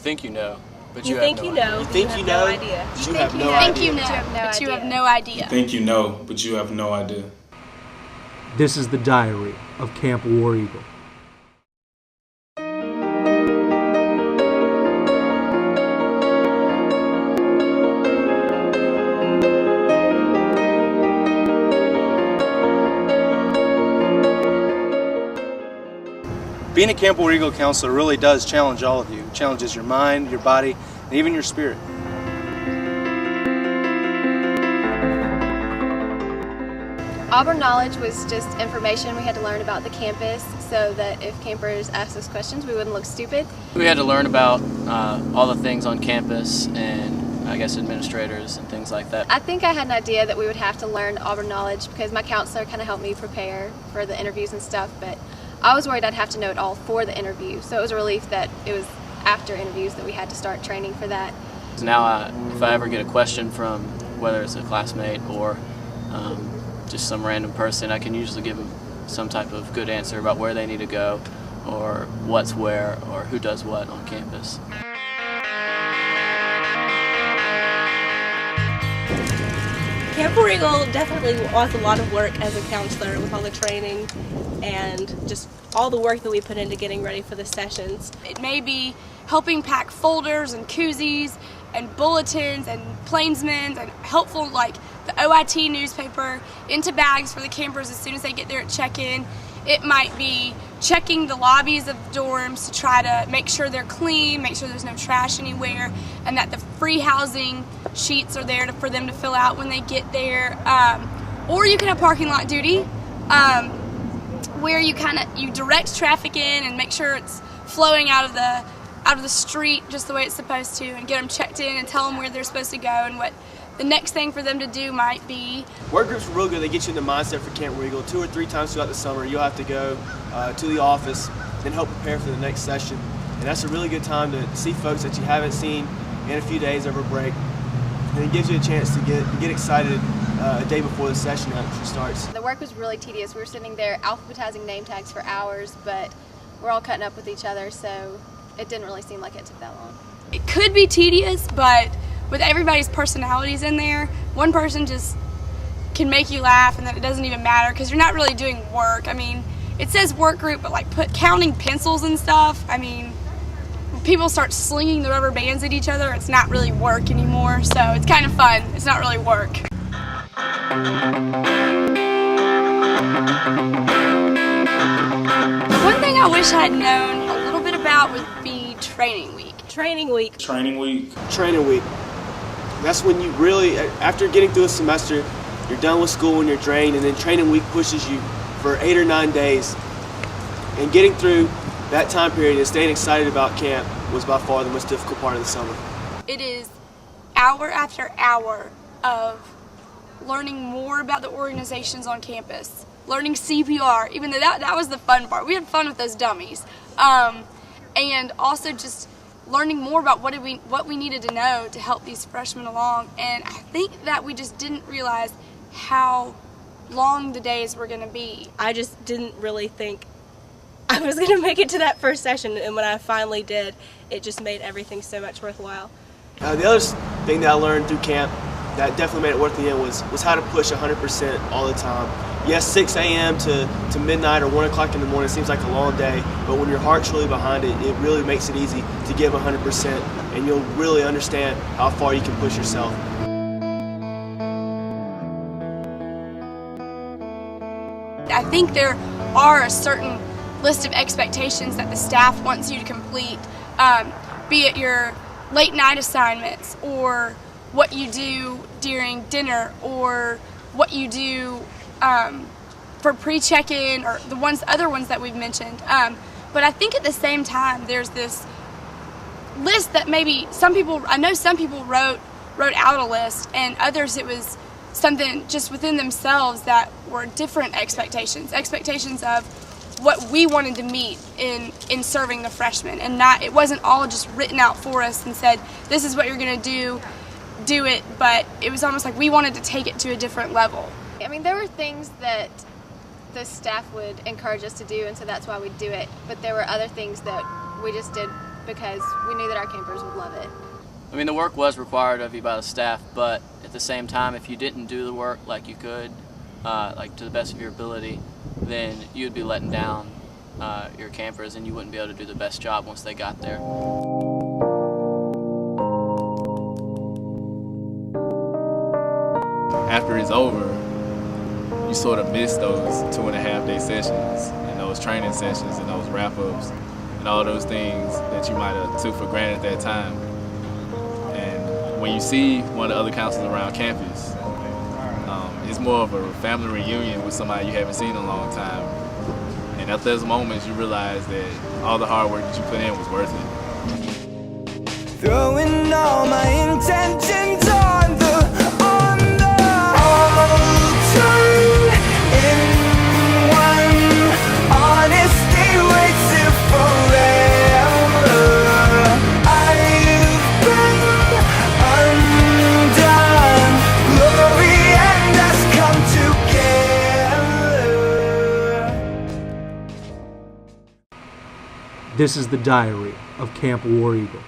think you know, but you have no idea. You think you know, but you have no think idea. you know, but you have no idea. You think you know, but you have no idea. This is the diary of Camp War Eagle. Being a Camp War Eagle counselor really does challenge all of you. It challenges your mind, your body, and even your spirit. Auburn Knowledge was just information we had to learn about the campus so that if campers asked us questions, we wouldn't look stupid. We had to learn about all the things on campus and I guess administrators and things like that. I think I had an idea that we would have to learn Auburn Knowledge because my counselor kind of helped me prepare for the interviews and stuff, but I was worried I'd have to know it all for the interview, so it was a relief that it was after interviews that we had to start training for that. So now if I ever get a question from whether it's a classmate or just some random person, I can usually give them some type of good answer about where they need to go or what's where or who does what on campus. Camp War Eagle definitely was a lot of work as a counselor with all the training and just all the work that we put into getting ready for the sessions. It may be helping pack folders and koozies and bulletins and plainsmen and helpful like the OIT newspaper into bags for the campers as soon as they get there at check-in. It might be checking the lobbies of the dorms to try to make sure they're clean, make sure there's no trash anywhere, and that the free housing sheets are there for them to fill out when they get there. Or you can have parking lot duty, where you direct traffic in and make sure it's flowing out of the street just the way it's supposed to, and get them checked in and tell them where they're supposed to go and what the next thing for them to do might be. Work groups are real good. They get you in the mindset for Camp War Eagle. 2 or 3 times throughout the summer, you'll have to go to the office and help prepare for the next session. And that's a really good time to see folks that you haven't seen in a few days over break. And it gives you a chance to get excited a day before the session actually starts. The work was really tedious. We were sitting there alphabetizing name tags for hours, but we're all cutting up with each other, so it didn't really seem like it took that long. It could be tedious, but with everybody's personalities in there, one person just can make you laugh and then it doesn't even matter because you're not really doing work. I mean, it says work group, but like counting pencils and stuff, I mean, when people start slinging the rubber bands at each other, it's not really work anymore, so it's kind of fun. It's not really work. One thing I wish I had known a little bit about would be training week. Training week. Training week. Training week. That's when you really, after getting through a semester, you're done with school and you're drained, and then training week pushes you for 8 or 9 days. And getting through that time period and staying excited about camp was by far the most difficult part of the summer. It is hour after hour of learning more about the organizations on campus, learning CPR, even though that was the fun part. We had fun with those dummies. And also just learning more about what we needed to know to help these freshmen along. And I think that we just didn't realize how long the days were going to be. I just didn't really think I was going to make it to that first session, and when I finally did, it just made everything so much worthwhile. The other thing that I learned through camp that definitely made it worth the end was how to push 100% all the time. Yes, 6 a.m. to midnight or 1 o'clock in the morning seems like a long day, but when your heart's really behind it, it really makes it easy to give 100%, and you'll really understand how far you can push yourself. I think there are a certain list of expectations that the staff wants you to complete, be it your late night assignments or what you do during dinner or what you do for pre-check-in or the other ones that we've mentioned. But I think at the same time there's this list that maybe I know some people wrote out a list, and others it was something just within themselves that were different expectations of what we wanted to meet in serving the freshmen, and it wasn't all just written out for us and said this is what you're going to do it, but it was almost like we wanted to take it to a different level. I mean, there were things that the staff would encourage us to do, and so that's why we do it, but there were other things that we just did because we knew that our campers would love it. I mean, the work was required of you by the staff, but at the same time, if you didn't do the work like you could, like to the best of your ability, then you'd be letting down your campers and you wouldn't be able to do the best job once they got there. After it's over, you sort of miss those 2.5-day sessions and those training sessions and those wrap-ups and all those things that you might have took for granted at that time. And when you see one of the other counselors around campus, it's more of a family reunion with somebody you haven't seen in a long time. And at those moments, you realize that all the hard work that you put in was worth it. Throwing all my intentions on the altar in one honesty waits here forever. I've been undone. Glory and us come together. This is the diary of Camp War Eagle.